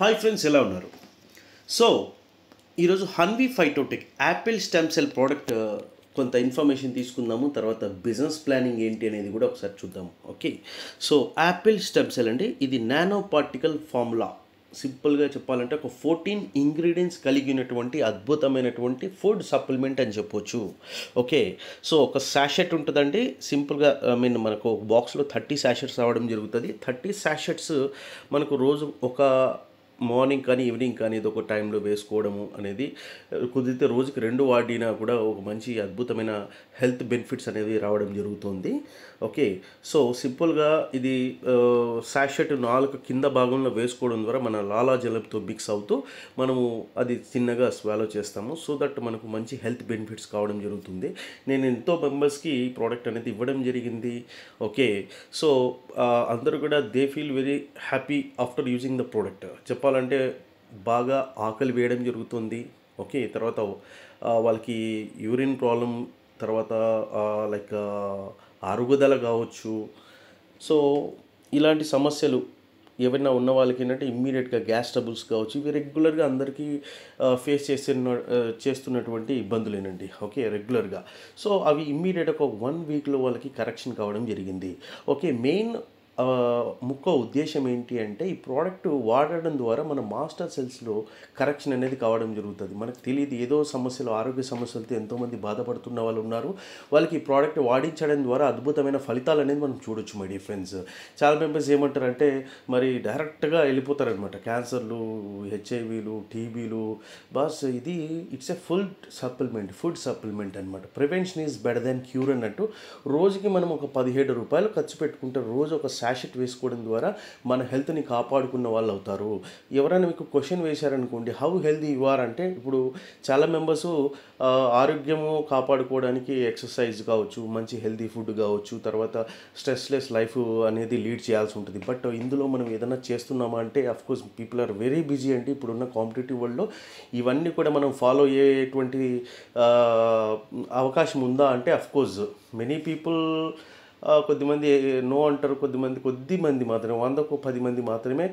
Hi friends, ఎలా ఉన్నారు? So ఈరోజు Hanvi Phytotech apple stem cell product కొంత ఇన్ఫర్మేషన్ తీసుకుందాము. తర్వాత బిజినెస్ ప్లానింగ్ ఏంటి అనేది కూడా ఒకసారి చూద్దాము. Okay, so apple stem cell అండి, ఇది నానో పార్టికల్ ఫార్ములా. సింపుల్గా చెప్పాలంటే ఒక 14 ఇంగ్రీడియంట్స్ కలిగినటువంటి అద్భుతమైనటువంటి ఫుడ్ సప్లిమెంట్ అని చెప్పొచ్చు. ఓకే, సో ఒక శాషెట్ ఉంటుందండి. సింపుల్గా మనకు బాక్స్లో 30 శాషెట్స్ రావడం జరుగుతుంది. 30 శాషెట్స్ మనకు రోజు ఒక మార్నింగ్ కానీ ఈవినింగ్ కానీ ఏదో ఒక టైంలో వేసుకోవడము అనేది కుదిరితే రోజుకి 2 వాడినా కూడా ఒక మంచి అద్భుతమైన హెల్త్ బెనిఫిట్స్ అనేవి రావడం జరుగుతుంది. ఓకే, సో సింపుల్గా ఇది శాషెట్ 4 కింద భాగంలో వేసుకోవడం ద్వారా మన లాలాజలంతో మిక్స్ అవుతూ మనము అది చిన్నగా స్వాలో చేస్తాము. సో దట్ మనకు మంచి హెల్త్ బెనిఫిట్స్ కావడం జరుగుతుంది. నేను ఎంతో మెంబర్స్కి ఈ ప్రోడక్ట్ అనేది ఇవ్వడం జరిగింది. ఓకే, సో అందరూ కూడా they feel very happy after using the product. చెప్పాలంటే బాగా ఆకలి వేయడం జరుగుతుంది. ఓకే, తర్వాత వాళ్ళకి యూరిన్ ప్రాబ్లం, తర్వాత లైక్ అరుగుదల కావచ్చు. సో ఇలాంటి సమస్యలు ఏవైనా ఉన్న వాళ్ళకి ఏంటంటే ఇమ్మీడియట్గా గ్యాస్ ట్రబుల్స్ కావచ్చు, ఇవి రెగ్యులర్గా అందరికీ ఫేస్ చేస్తున్నటువంటి ఇబ్బందులేనండి. ఓకే, రెగ్యులర్గా. సో అవి ఇమ్మీడియట్గా ఒక 1 వీక్లో వాళ్ళకి కరెక్షన్ కావడం జరిగింది. ఓకే, మెయిన్ ముఖ్య ఉద్దేశం ఏంటి అంటే ఈ ప్రోడక్ట్ వాడడం ద్వారా మన మాస్టర్ సెల్స్లో కరెక్షన్ అనేది కావడం జరుగుతుంది. మనకు తెలియదు, ఏదో సమస్యలు, ఆరోగ్య సమస్యలతో ఎంతోమంది బాధపడుతున్న వాళ్ళు ఉన్నారు. వాళ్ళకి ఈ ప్రోడక్ట్ వాడించడం ద్వారా అద్భుతమైన ఫలితాలు అనేది మనం చూడొచ్చు. మై డియర్ ఫ్రెండ్స్, చాలా మెంబర్స్ ఏమంటారంటే మరి డైరెక్ట్గా వెళ్ళిపోతారనమాట. క్యాన్సర్లు, హెచ్ఐవీలు, టీబీలు. బాస్, ఇది ఇట్స్ ఎ ఫుడ్ సప్లిమెంట్ అనమాట. Prevention is better than cure అన్నట్టు. రోజుకి మనం ఒక 17 రూపాయలు ఖర్చు పెట్టుకుంటే రోజు ఒక శాషెట్ వేసుకోవడం ద్వారా మన హెల్త్ని కాపాడుకున్న వాళ్ళు అవుతారు. ఎవరైనా మీకు క్వశ్చన్ వేశారనుకోండి, హౌ హెల్దీ యు ఆర్ అంటే, ఇప్పుడు చాలా మెంబర్స్ ఆరోగ్యము కాపాడుకోవడానికి ఎక్సర్సైజ్ కావచ్చు, మంచి హెల్దీ ఫుడ్ కావచ్చు, తర్వాత స్ట్రెస్లెస్ లైఫ్ అనేది లీడ్ చేయాల్సి ఉంటుంది. బట్ ఇందులో మనం ఏదైనా చేస్తున్నామా అంటే of course people are very busy అండి. ఇప్పుడున్న కాంపిటేటివ్ వరల్డ్లో ఇవన్నీ కూడా మనం ఫాలో అయ్యేటువంటి అవకాశం ఉందా అంటే అఫ్కోర్స్ మెనీ పీపుల్ కొద్దిమంది నో అంటారు, కొద్దిమంది మాత్రమే, 100కు 10 మంది మాత్రమే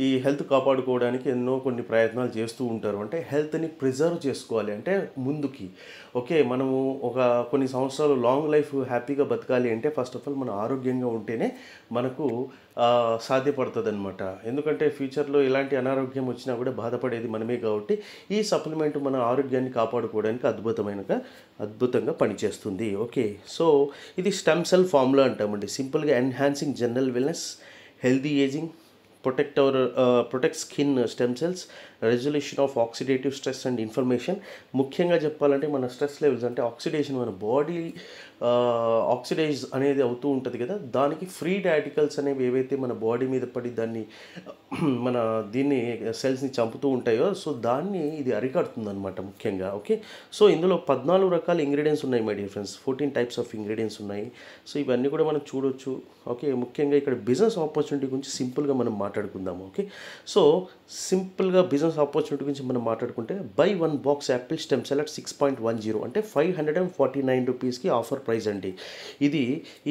ఈ హెల్త్ కాపాడుకోవడానికి కొన్ని ప్రయత్నాలు చేస్తూ ఉంటారు. అంటే హెల్త్ని ప్రిజర్వ్ చేసుకోవాలి అంటే ముందుకి. ఓకే, మనము కొన్ని సంవత్సరాలు లాంగ్ లైఫ్ హ్యాపీగా బతకాలి అంటే ఫస్ట్ ఆఫ్ ఆల్ మనం ఆరోగ్యంగా ఉంటేనే మనకు సాధ్యపడుతుంది అనమాట. ఎందుకంటే ఫ్యూచర్లో ఎలాంటి అనారోగ్యం వచ్చినా కూడా బాధపడేది మనమే కాబట్టి ఈ సప్లిమెంట్ మన ఆరోగ్యాన్ని కాపాడుకోవడానికి అద్భుతంగా పనిచేస్తుంది. ఓకే, సో ఇది స్టెమ్ సెల్ ఫార్ములా అంటామండి. సింపుల్గా enhancing general wellness, healthy ageing, protect skin stem cells, resolution of oxidative stress and information. ముఖ్యంగా చెప్పాలంటే మన స్ట్రెస్ లెవెల్స్ అంటే ఆక్సిడేషన్, మన బాడీ ఆక్సిడైజ్ అనేది అవుతూ ఉంటుంది కదా, దానికి ఫ్రీ రాడికల్స్ అనేవి ఏవైతే మన బాడీ మీద పడి దీన్ని సెల్స్ని చంపుతూ ఉంటాయో, సో దాన్ని ఇది అరికడుతుంది అనమాట ముఖ్యంగా. ఓకే, సో ఇందులో 14 రకాల ఇంగ్రీడియంట్స్ ఉన్నాయి my dear friends. 14 types of ingredients ఉన్నాయి. సో ఇవన్నీ కూడా మనం చూడొచ్చు. ఓకే, ముఖ్యంగా ఇక్కడ బిజినెస్ ఆపర్చునిటీ గురించి సింపుల్గా మనం మాట్లాడుకుందాము. ఓకే, సో సింపుల్గా బిజినెస్ ఆపర్చునిటీ గురించి మనం మాట్లాడుకుంటే by 1 box Apple stem cell at 6.10 అంటే 549 రూపీస్కి ఆఫర్ ప్రైస్ అండి. ఇది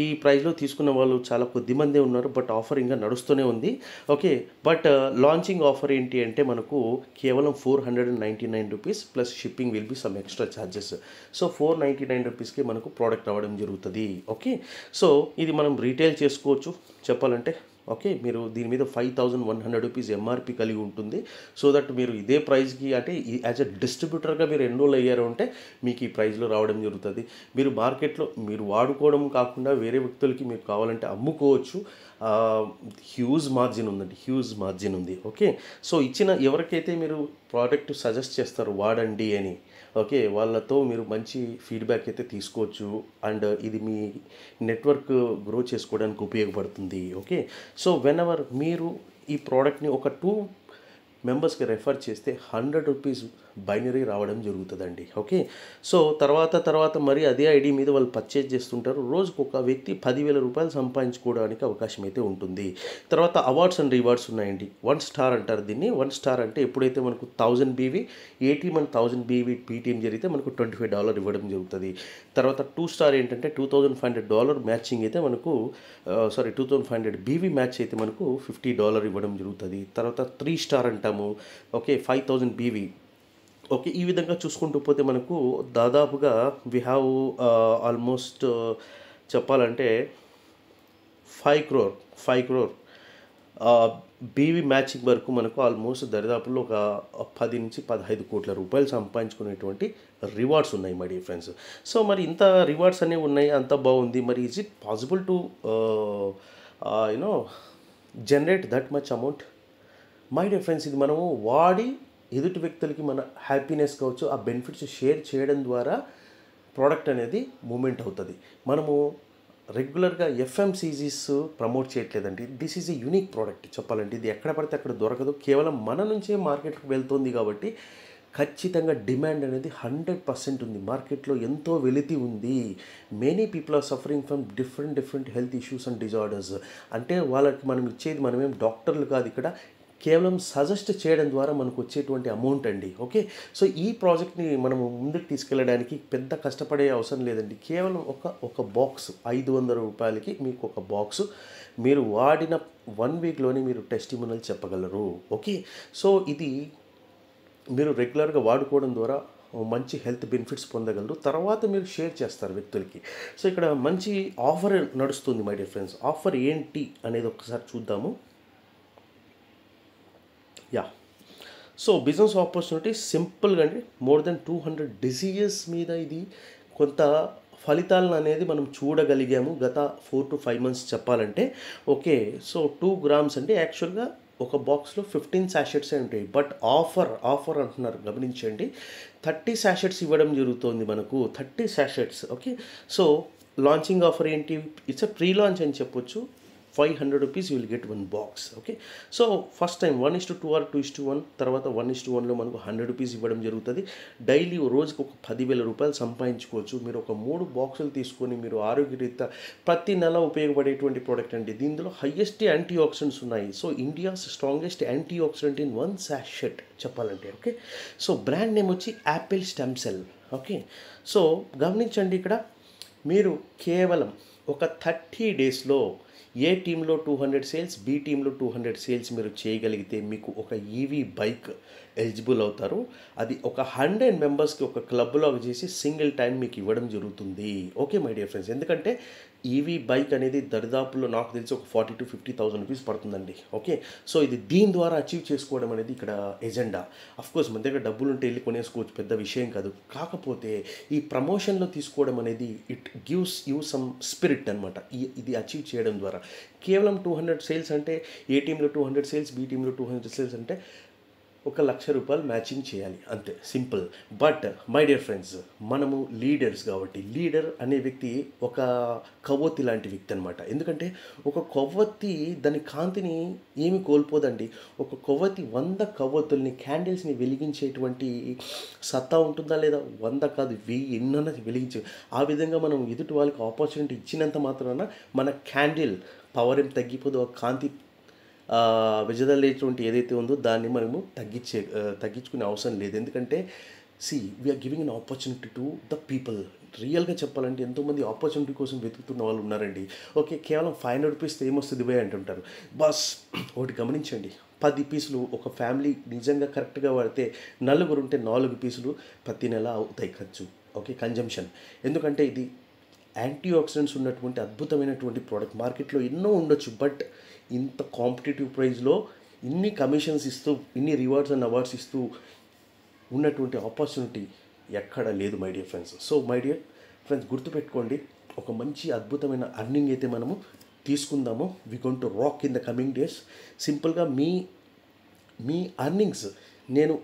ఈ ప్రైస్లో తీసుకున్న వాళ్ళు చాలా కొద్దిమందే ఉన్నారు, బట్ ఆఫర్ ఇంకా నడుస్తూనే ఉంది. ఓకే, బట్ లాంచింగ్ ఆఫర్ ఏంటి అంటే మనకు కేవలం 499 rupees plus shipping will be some extra charges. So 499 రూపీస్కి మనకు ప్రోడక్ట్ రావడం జరుగుతుంది. ఓకే, సో ఇది మనం రీటైల్ చేసుకోవచ్చు చెప్పాలంటే. ఓకే, మీరు దీని మీద 5100 రూపీస్ ఎంఆర్పి కలిగి ఉంటుంది. సో దట్ మీరు ఇదే ప్రైస్కి అంటే యాజ్ ఎ డిస్ట్రిబ్యూటర్గా మీరు ఎన్రోల్ అయ్యారు అంటే మీకు ఈ ప్రైస్లో రావడం జరుగుతుంది. మీరు మార్కెట్లో మీరు వాడుకోవడం కాకుండా వేరే వ్యక్తులకి మీరు కావాలంటే అమ్ముకోవచ్చు. హ్యూజ్ మార్జిన్ ఉంది. ఓకే, సో ఎవరికైతే మీరు ప్రోడక్ట్ సజెస్ట్ చేస్తారు వాడండి అని, ఓకే, వాళ్ళతో మీరు మంచి ఫీడ్బ్యాక్ అయితే తీసుకోవచ్చు. అండ్ ఇది మీ నెట్వర్క్ గ్రో చేసుకోవడానికి ఉపయోగపడుతుంది. ఓకే, సో వెనెవర్ మీరు ఈ ప్రోడక్ట్ని ఒక 2 మెంబర్స్కి రెఫర్ చేస్తే 100 రూపీస్ బైనరీ రావడం జరుగుతుందండి. ఓకే, సో తర్వాత మరి అదే ఐడి మీద వాళ్ళు పర్చేజ్ చేస్తుంటారు. రోజుకు ఒక వ్యక్తి 10,000 రూపాయలు సంపాదించుకోవడానికి అవకాశం అయితే ఉంటుంది. తర్వాత అవార్డ్స్ అండ్ రివార్డ్స్ ఉన్నాయండి. 1 స్టార్ అంటారు దీన్ని. 1 స్టార్ అంటే ఎప్పుడైతే మనకు 1000 BV ATM and 1000 BV PTM జరిగితే మనకు $25 ఇవ్వడం జరుగుతుంది. తర్వాత 2 స్టార్ ఏంటంటే $2,500 మ్యాచింగ్ అయితే మనకు 2500 బీవీ మ్యాచ్ అయితే మనకు $50 ఇవ్వడం జరుగుతుంది. తర్వాత 3 స్టార్ అంటాము. చేయడము. Okay, 5000 BV. ఓకే, ఈ విధంగా చూసుకుంటూ పోతే మనకు దాదాపుగా వి హ్యావ్ ఆల్మోస్ట్ చెప్పాలంటే 5 crore బీవీ మ్యాచింగ్ వరకు మనకు ఆల్మోస్ట్ దరిదాపుల్లో ఒక 10 నుంచి 15 కోట్ల రూపాయలు సంపాదించుకునేటువంటి రివార్డ్స్ ఉన్నాయి మై డియర్ ఫ్రెండ్స్. సో మరి ఇంత రివార్డ్స్ అనేవి ఉన్నాయి, అంత బాగుంది. మరి is it possible to you know generate that much amount? My dear friends, ఇది మనము వాడి ఎదుటి వ్యక్తులకి మన హ్యాపీనెస్ కావచ్చు, ఆ బెనిఫిట్స్ షేర్ చేయడం ద్వారా ప్రోడక్ట్ అనేది మూమెంట్ అవుతుంది. మనము రెగ్యులర్గా ఎఫ్ఎంసీజీస్ ప్రమోట్ చేయట్లేదండి. This is a unique product చెప్పాలంటే. ఇది ఎక్కడ పడితే అక్కడ దొరకదు, కేవలం మన నుంచే మార్కెట్కి వెళ్తుంది కాబట్టి ఖచ్చితంగా డిమాండ్ అనేది 100% ఉంది. మార్కెట్లో ఎంతో వెలితి ఉంది. Many people are suffering from different health issues and disorders. అంటే వాళ్ళకి మనం ఇచ్చేది, మనమేం డాక్టర్లు కాదు ఇక్కడ, కేవలం సజెస్ట్ చేయడం ద్వారా మనకు వచ్చేటువంటి అమౌంట్ అండి. ఓకే, సో ఈ ప్రాజెక్ట్ని మనము ముందుకు తీసుకెళ్ళడానికి పెద్ద కష్టపడే అవసరం లేదండి. కేవలం ఒక బాక్స్ 500 రూపాయలకి మీకు ఒక బాక్స్, మీరు వాడిన 1 వీక్లోనే మీరు టెస్టిమోనియల్ చెప్పగలరు. ఓకే, సో ఇది మీరు రెగ్యులర్గా వాడుకోవడం ద్వారా మంచి హెల్త్ బెనిఫిట్స్ పొందగలరు. తర్వాత మీరు షేర్ చేస్తారు వ్యక్తులకి. సో ఇక్కడ మంచి ఆఫర్ నడుస్తుంది మై డియర్ ఫ్రెండ్స్. ఆఫర్ ఏంటి అనేది ఒకసారి చూద్దాము. యా, సో బిజినెస్ ఆపర్చునిటీ సింపుల్గా అండి, మోర్ దెన్ 200 డిసీజెస్ మీద ఇది కొంత ఫలితాలను అనేది మనం చూడగలిగాము గత 4 to 5 months చెప్పాలంటే. ఓకే, సో 2 grams అంటే యాక్చువల్గా ఒక బాక్స్లో 15 శాషెట్స్ ఉంటాయి. బట్ ఆఫర్ అంటున్నారు, గమనించండి. 30 శాషెట్స్ ఇవ్వడం జరుగుతుంది మనకు, 30 sachets. Okay, so launching offer ఏంటి? ఇట్స్ అ ప్రీ లాంచ్ అని చెప్పొచ్చు. 500 rupees you will get 1 box. Okay, so first time 1:2 or 2:1, తర్వాత 1:1లో మనకు 100 రూపీస్ ఇవ్వడం జరుగుతుంది. డైలీ రోజుకి ఒక 10,000 రూపాయలు సంపాదించుకోవచ్చు. మీరు ఒక 3 బాక్సులు తీసుకొని మీరు ఆరోగ్యరీత్యా ప్రతి నెల ఉపయోగపడేటువంటి ప్రోడక్ట్ అండి. దీనిలో హయ్యెస్ట్ యాంటీ ఆక్సిడెంట్స్ ఉన్నాయి. So India's strongest anti oxidant in 1 sachet చెప్పాలంటే. ఓకే, సో బ్రాండ్ నేమ్ వచ్చి Apple stem cell. Okay, so గమనించండి, ఇక్కడ మీరు కేవలం ఒక 30 డేస్లో ఏ టీంలో 200 సేల్స్, బి టీంలో 200 సేల్స్ మీరు చేయగలిగితే మీకు ఒక ఈవీ బైక్ ఎలిజిబుల్ అవుతారు. అది ఒక 100 మెంబర్స్కి ఒక క్లబ్లో చేసి సింగిల్ టైం మీకు ఇవ్వడం జరుగుతుంది. ఓకే మై డియర్ ఫ్రెండ్స్, ఎందుకంటే ఈవీ బైక్ అనేది దరిదాపుల్లో నాకు తెలిసి ఒక 40,000 to 50,000 రూపీస్ పడుతుందండి. ఓకే, సో ఇది దీని ద్వారా అచీవ్ చేసుకోవడం అనేది ఇక్కడ ఎజెండా. అఫ్కోర్స్ మన దగ్గర డబ్బులు ఉంటే వెళ్ళి కొనేసుకోవచ్చు, పెద్ద విషయం కాదు. కాకపోతే ఈ ప్రమోషన్లో తీసుకోవడం అనేది it gives you some spirit అనమాట. ఇది అచీవ్ చేయడం ద్వారా కేవలం 200 సేల్స్ అంటే, ఏ టీంలో 200 సేల్స్, బి టీంలో 200 సేల్స్ అంటే 1,00,000 రూపాయలు మ్యాచింగ్ చేయాలి, అంతే, simple. But my dear friends, మనము లీడర్స్ కాబట్టి, లీడర్ అనే వ్యక్తి ఒక కొవ్వొత్తి లాంటి వ్యక్తి అనమాట. ఎందుకంటే ఒక కొవ్వొత్తి దాని కాంతిని ఏమి కోల్పోదండి. ఒక కొవ్వొత్తి 100 కొవ్వొత్తుల్ని, క్యాండిల్స్ని వెలిగించేటువంటి సత్తా ఉంటుందా లేదా? 100 కాదు, 1000 ఎన్నన్నది వెలిగించే. ఆ విధంగా మనం ఎదుటి వాళ్ళకి ఆపర్చునిటీ ఇచ్చినంత మాత్రాన మన క్యాండిల్ పవర్ ఏం తగ్గిపోదు. ఆ కాంతి వెజదలేటువంటి ఏదైతే ఉందో దాన్ని మనము తగ్గించుకునే అవసరం లేదు. ఎందుకంటే we are giving an opportunity to the people. రియల్గా చెప్పాలంటే ఎంతోమంది ఆపర్చునిటీ కోసం వెతుకుతున్న వాళ్ళు ఉన్నారండి. ఓకే, కేవలం 500 రూపీస్ ఏమొస్తుంది భయ్ అంటుంటారు. బస్ ఒకటి గమనించండి, 10 పీసులు ఒక ఫ్యామిలీ నిజంగా కరెక్ట్గా వాడితే, 4 ఉంటే 4 పీసులు ప్రతి నెల అవుతాయి ఖర్చు. Okay, consumption. ఎందుకంటే ఇది యాంటీ ఆక్సిడెంట్స్ ఉన్నటువంటి అద్భుతమైనటువంటి ప్రోడక్ట్. మార్కెట్లో ఎన్నో ఉండొచ్చు, బట్ ఇంత కాంపిటేటివ్ ప్రైస్లో ఇన్ని కమిషన్స్ ఇస్తూ, ఇన్ని రివార్డ్స్ అండ్ అవార్డ్స్ ఇస్తూ ఉన్నటువంటి ఆపర్చునిటీ ఎక్కడ లేదు my dear friends. So my dear friends, గుర్తుపెట్టుకోండి, ఒక మంచి అద్భుతమైన అర్నింగ్ అయితే మనము తీసుకుందాము. We going to rock in the coming days. సింపుల్గా మీ అర్నింగ్స్ నేను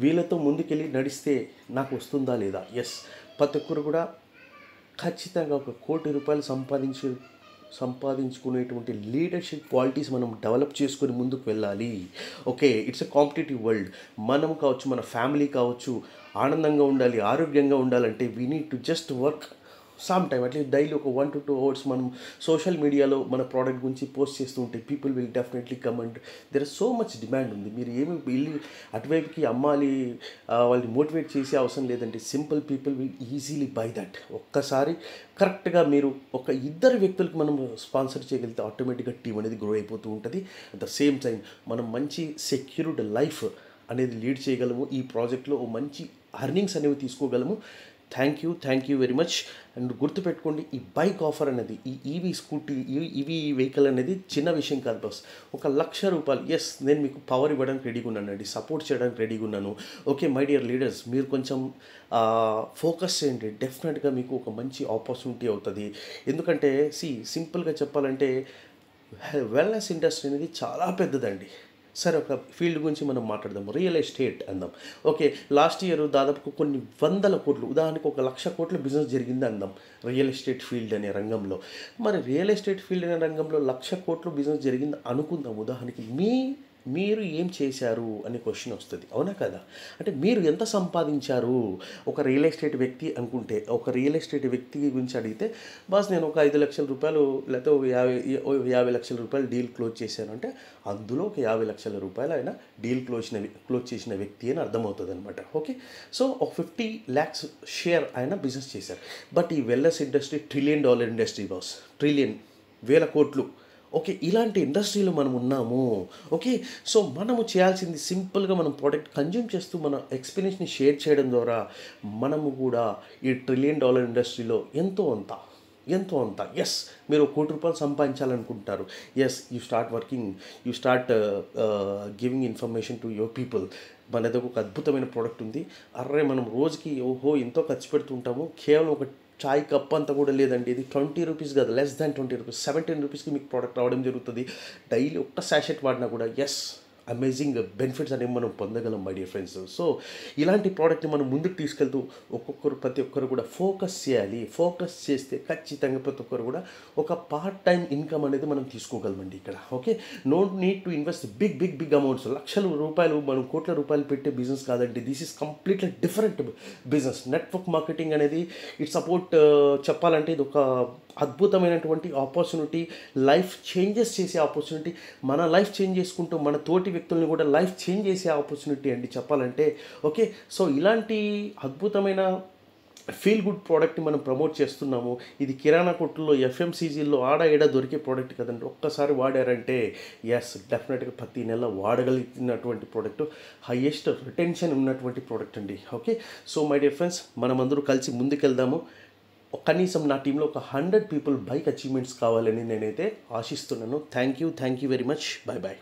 వీళ్ళతో ముందుకెళ్ళి నడిస్తే నాకు వస్తుందా లేదా? ఎస్, ప్రతి ఒక్కరు కూడా ఖచ్చితంగా ఒక 1 కోటి రూపాయలు సంపాదించుకునేటువంటి లీడర్షిప్ క్వాలిటీస్ మనం డెవలప్ చేసుకొని ముందుకు వెళ్ళాలి. Okay, it's a competitive world. మనం కావచ్చు, మన ఫ్యామిలీ కావచ్చు, ఆనందంగా ఉండాలి, ఆరోగ్యంగా ఉండాలంటే we need to just work some time at least daily ఒక 1 to 2 hours మనం సోషల్ మీడియాలో మన ప్రోడక్ట్ గురించి పోస్ట్ చేస్తూ ఉంటే people will definitely comment. There are so much demand ఉంది. మీరు ఏమి వెళ్ళి అటువైపుకి అమ్మాలి, వాళ్ళని మోటివేట్ చేసే అవసరం లేదండి. Simple people will easily by that. ఒక్కసారి కరెక్ట్గా మీరు ఒక ఇద్దరు వ్యక్తులకు మనం స్పాన్సర్ చేయగలిగితే ఆటోమేటిక్గా టీం అనేది గ్రో అయిపోతూ ఉంటుంది. అట్ ద సేమ్ టైం మనం మంచి సెక్యూర్డ్ లైఫ్ అనేది లీడ్ చేయగలము. ఈ ప్రాజెక్ట్లో మంచి అర్నింగ్స్ అనేవి తీసుకోగలము. Thank you very much. And గుర్తుపెట్టుకోండి, ఈ బైక్ ఆఫర్ అనేది, ఈ ఈవీ స్కూటీ, ఈవీ వెహికల్ అనేది చిన్న విషయం కాదు బాస్. 1,00,000 రూపాయలు. ఎస్, నేను మీకు పవర్ ఇవ్వడానికి రెడీగా ఉన్నానండి, సపోర్ట్ చేయడానికి రెడీగా ఉన్నాను. ఓకే మై డియర్ లీడర్స్, మీరు కొంచెం ఫోకస్ చేయండి. డెఫినెట్గా మీకు ఒక మంచి ఆపర్చునిటీ అవుతుంది. ఎందుకంటే సింపుల్గా చెప్పాలంటే వెల్నెస్ ఇండస్ట్రీ అనేది చాలా పెద్దదండి. సరే, ఒక ఫీల్డ్ గురించి మనం మాట్లాడదాం. రియల్ ఎస్టేట్ అందాం. ఓకే, లాస్ట్ ఇయర్ దాదాపు కొన్ని వందల కోట్లు, ఉదాహరణకు 1,00,000 కోట్ల బిజినెస్ జరిగింది అందాం రియల్ ఎస్టేట్ ఫీల్డ్ అనే రంగంలో. మరి రియల్ ఎస్టేట్ ఫీల్డ్ అనే రంగంలో 1,00,000 కోట్ల బిజినెస్ జరిగింది అనుకుందాం. ఉదాహరణకి మీరు ఏం చేశారు అనే క్వశ్చన్ వస్తుంది, అవునా కదా? అంటే మీరు ఎంత సంపాదించారు? ఒక రియల్ ఎస్టేట్ వ్యక్తి అనుకుంటే, ఒక రియల్ ఎస్టేట్ వ్యక్తి గురించి అడిగితే, బాస్ నేను ఒక 5 లక్షల రూపాయలు లేకపోతే 50 లక్షల రూపాయలు డీల్ క్లోజ్ చేశాను అంటే, అందులో ఒక 50 లక్షల రూపాయలు ఆయన డీల్ క్లోజ్ చేసిన వ్యక్తి అని అర్థమవుతుంది అనమాట. ఓకే, సో ఒక 50 lakhs షేర్ ఆయన బిజినెస్ చేశారు. బట్ ఈ wellness industry $1 trillion industry boss. Trillion, వేల కోట్లు. ఓకే, ఇలాంటి ఇండస్ట్రీలో మనం ఉన్నాము. ఓకే, సో మనము చేయాల్సింది సింపుల్గా మనం ప్రోడక్ట్ కన్జ్యూమ్ చేస్తూ మన ఎక్స్పీరియన్స్ని షేర్ చేయడం ద్వారా మనము కూడా ఈ $1 trillion ఇండస్ట్రీలో ఎంతో అంత ఎస్, మీరు ₹1 కోటి సంపాదించాలనుకుంటారు. Yes, you start working, you start giving information to your people. మన దగ్గర ఒక అద్భుతమైన ప్రోడక్ట్ ఉంది. అర్రే, మనం రోజుకి ఎంతో ఖర్చు పెడుతుంటాము. కేవలం ఒక చాయ్ కప్ అంతా కూడా లేదండి. ఇది ₹20 కాదు, లెస్ దాన్ ₹20, ₹17కి మీకు ప్రోడక్ట్ రావడం జరుగుతుంది. డైలీ ఒక్క శాషెట్ వాడినా కూడా ఎస్, అమేజింగ్ బెనిఫిట్స్ అనేవి మనం పొందగలం మై డియర్ ఫ్రెండ్స్. సో ఇలాంటి ప్రోడక్ట్ని మనం ముందుకు తీసుకెళ్తూ ప్రతి ఒక్కరు కూడా ఫోకస్ చేయాలి. ఫోకస్ చేస్తే ఖచ్చితంగా ప్రతి ఒక్కరు కూడా ఒక పార్ట్ టైం ఇన్కమ్ అనేది మనం తీసుకోగలమండి ఇక్కడ. Okay, no need to invest big amounts. లక్షల రూపాయలు, మనం కోట్ల రూపాయలు పెట్టే బిజినెస్ కాదండి. This is completely different business. Network marketing అనేది ఇట్స్ సపోర్ట్ చెప్పాలంటే ఇది ఒక అద్భుతమైనటువంటి ఆపర్చునిటీ, లైఫ్ చేంజెస్ చేసే ఆపర్చునిటీ. మన లైఫ్ చేంజ్ చేసుకుంటూ మన తోటి వ్యక్తుల్ని కూడా లైఫ్ చేంజ్ చేసే ఆపర్చునిటీ అండి చెప్పాలంటే. ఓకే, సో ఇలాంటి అద్భుతమైన ఫీల్ గుడ్ ప్రోడక్ట్ని మనం ప్రమోట్ చేస్తున్నాము. ఇది కిరాణా కొట్టుల్లో, ఎఫ్ఎంసీజీల్లో ఆడ ఏడా దొరికే ప్రోడక్ట్ కదండి. ఒక్కసారి వాడారంటే ఎస్, డెఫినెట్గా ప్రతి నెల వాడగలిగినటువంటి ప్రోడక్ట్, హైయెస్ట్ రిటెన్షన్ ఉన్నటువంటి ప్రోడక్ట్ అండి. Okay, so my dear friends, మనమందరూ కలిసి ముందుకెళ్దాము. కనీసం నా టీంలో ఒక 100 పీపుల్ బైక్ అచీవ్మెంట్స్ కావాలని నేనైతే ఆశిస్తున్నాను. Thank you very much. Bye.